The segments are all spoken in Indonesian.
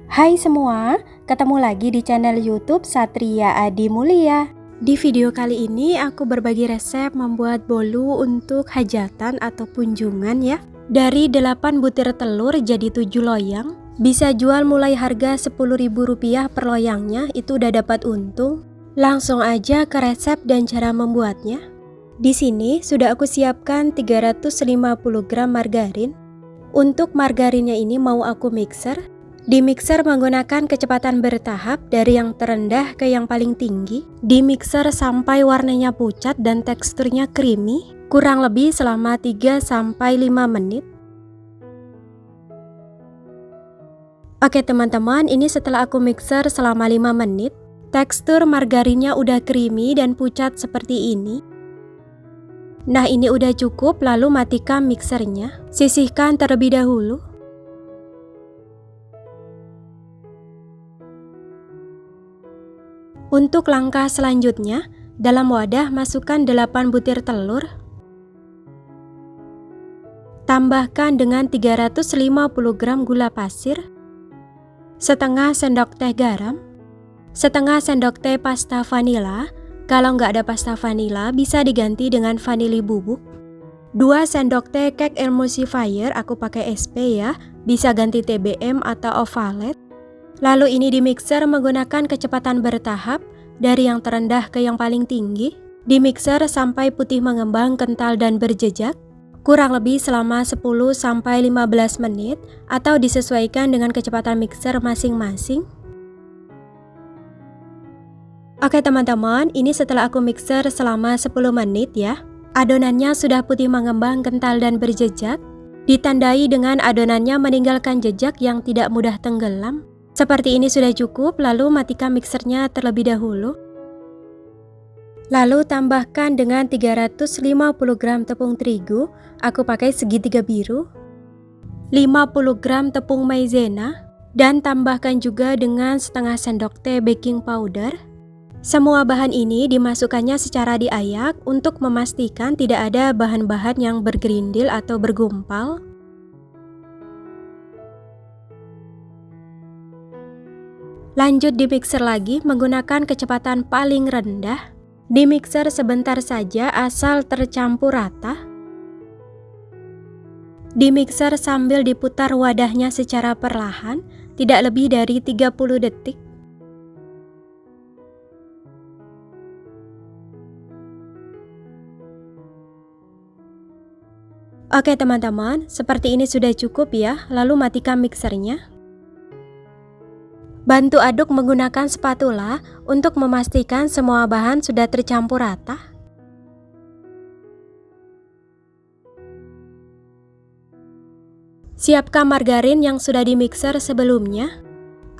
Hai semua, ketemu lagi di channel YouTube Satria Adi Mulia. Di video kali ini aku berbagi resep membuat bolu untuk hajatan atau kunjungan ya. Dari 8 butir telur jadi 7 loyang. Bisa jual mulai harga Rp10.000 per loyangnya, itu udah dapat untung. Langsung aja ke resep dan cara membuatnya. Di sini sudah aku siapkan 350 gram margarin. Untuk margarinnya ini mau aku mixer. Di mixer menggunakan kecepatan bertahap dari yang terendah ke yang paling tinggi. Di mixer sampai warnanya pucat dan teksturnya creamy, kurang lebih selama 3-5 menit. Oke teman-teman, ini setelah aku mixer selama 5 menit, tekstur margarinnya udah creamy dan pucat seperti ini. Nah ini udah cukup, lalu matikan mixernya. Sisihkan terlebih dahulu. Untuk langkah selanjutnya, dalam wadah masukkan 8 butir telur. Tambahkan dengan 350 gram gula pasir, setengah sendok teh garam, setengah sendok teh pasta vanila. Kalau nggak ada pasta vanila, bisa diganti dengan vanili bubuk. 2 sendok teh cake emulsifier, aku pakai SP ya, bisa ganti TBM atau ovalet. Lalu ini di mixer menggunakan kecepatan bertahap dari yang terendah ke yang paling tinggi. Di mixer sampai putih mengembang, kental dan berjejak. Kurang lebih selama 10-15 menit atau disesuaikan dengan kecepatan mixer masing-masing. Oke teman-teman, ini setelah aku mixer selama 10 menit ya. Adonannya sudah putih mengembang, kental dan berjejak. Ditandai dengan adonannya meninggalkan jejak yang tidak mudah tenggelam. Seperti ini sudah cukup, lalu matikan mixernya terlebih dahulu. Lalu tambahkan dengan 350 gram tepung terigu, aku pakai segitiga biru, 50 gram tepung maizena, dan tambahkan juga dengan setengah sendok teh baking powder. Semua bahan ini dimasukkannya secara diayak untuk memastikan tidak ada bahan-bahan yang bergerindil atau bergumpal. Lanjut di mixer lagi menggunakan kecepatan paling rendah. Di mixer sebentar saja asal tercampur rata. Di mixer sambil diputar wadahnya secara perlahan, tidak lebih dari 30 detik. Oke teman-teman, seperti ini sudah cukup ya, lalu matikan mixernya. Bantu aduk menggunakan spatula untuk memastikan semua bahan sudah tercampur rata. Siapkan margarin yang sudah dimixer sebelumnya.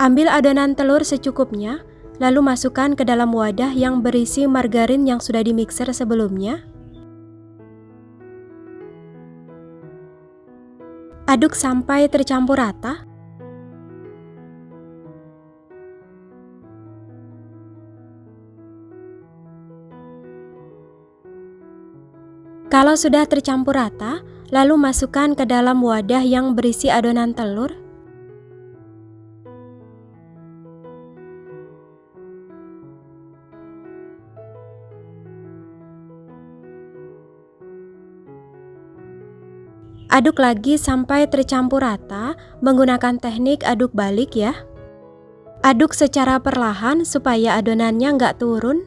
Ambil adonan telur secukupnya, lalu masukkan ke dalam wadah yang berisi margarin yang sudah dimixer sebelumnya. Aduk sampai tercampur rata. Kalau sudah tercampur rata, lalu masukkan ke dalam wadah yang berisi adonan telur. Aduk lagi sampai tercampur rata menggunakan teknik aduk balik ya. Aduk secara perlahan supaya adonannya nggak turun.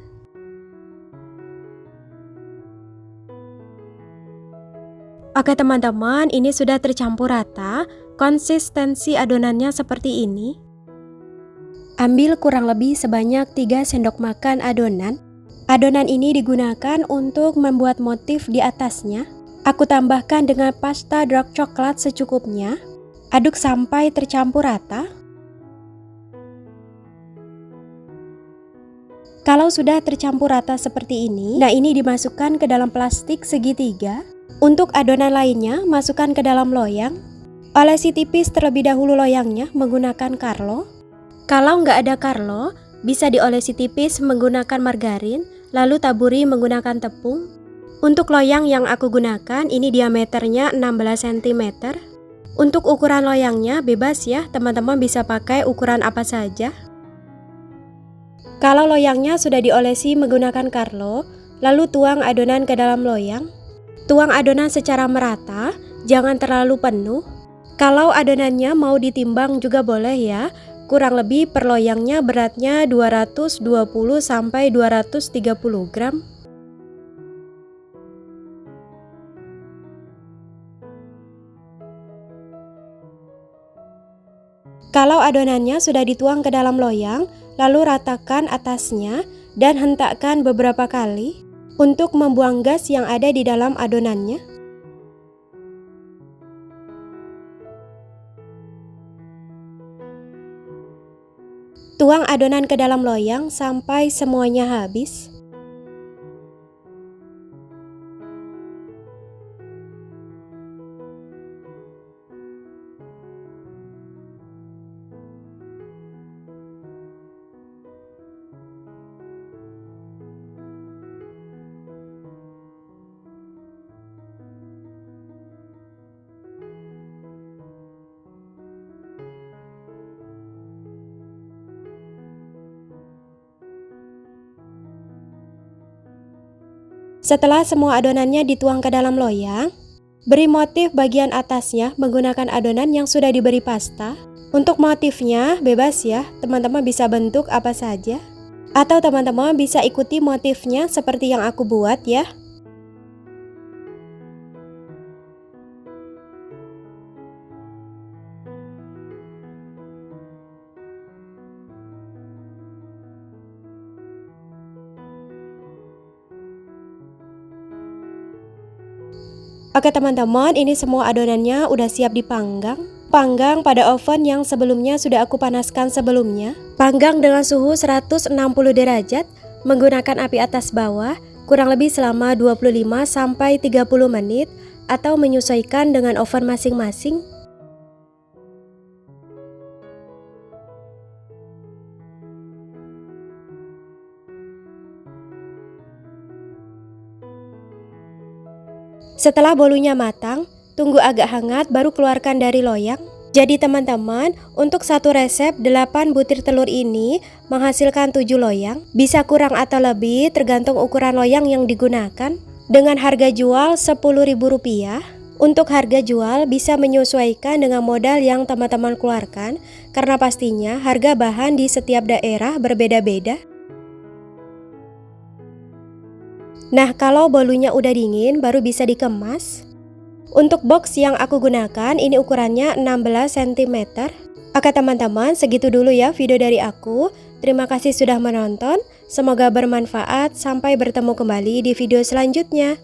Oke teman-teman, ini sudah tercampur rata, konsistensi adonannya seperti ini. Ambil kurang lebih sebanyak 3 sendok makan adonan. Adonan ini digunakan untuk membuat motif di atasnya. Aku tambahkan dengan pasta dark coklat secukupnya. Aduk sampai tercampur rata. Kalau sudah tercampur rata seperti ini, nah ini dimasukkan ke dalam plastik segitiga. Untuk adonan lainnya, masukkan ke dalam loyang. Olesi tipis terlebih dahulu loyangnya menggunakan Carlo. Kalau nggak ada Carlo, bisa diolesi tipis menggunakan margarin, lalu taburi menggunakan tepung. Untuk loyang yang aku gunakan, ini diameternya 16 cm. Untuk ukuran loyangnya bebas ya, teman-teman bisa pakai ukuran apa saja. Kalau loyangnya sudah diolesi menggunakan Carlo, lalu tuang adonan ke dalam loyang. Tuang adonan secara merata, jangan terlalu penuh. Kalau adonannya mau ditimbang juga boleh ya. Kurang lebih per loyangnya beratnya 220 sampai 230 gram. Kalau adonannya sudah dituang ke dalam loyang, lalu ratakan atasnya dan hentakkan beberapa kali untuk membuang gas yang ada di dalam adonannya. Tuang adonan ke dalam loyang sampai semuanya habis. Setelah semua adonannya dituang ke dalam loyang, beri motif bagian atasnya menggunakan adonan yang sudah diberi pasta. Untuk motifnya bebas ya, teman-teman bisa bentuk apa saja. Atau teman-teman bisa ikuti motifnya seperti yang aku buat ya. Oke teman-teman, ini semua adonannya udah siap dipanggang. Panggang pada oven yang sebelumnya sudah aku panaskan sebelumnya. Panggang dengan suhu 160 derajat menggunakan api atas bawah kurang lebih selama 25 sampai 30 menit atau menyesuaikan dengan oven masing-masing. Setelah bolunya matang, tunggu agak hangat baru keluarkan dari loyang. Jadi teman-teman, untuk satu resep 8 butir telur ini menghasilkan 7 loyang. Bisa kurang atau lebih tergantung ukuran loyang yang digunakan. Dengan harga jual Rp10.000. Untuk harga jual bisa menyesuaikan dengan modal yang teman-teman keluarkan, karena pastinya harga bahan di setiap daerah berbeda-beda. Nah, kalau bolunya udah dingin baru bisa dikemas. Untuk box yang aku gunakan ini ukurannya 16 cm. Oke teman-teman, segitu dulu ya video dari aku. Terima kasih sudah menonton. Semoga bermanfaat. Sampai bertemu kembali di video selanjutnya.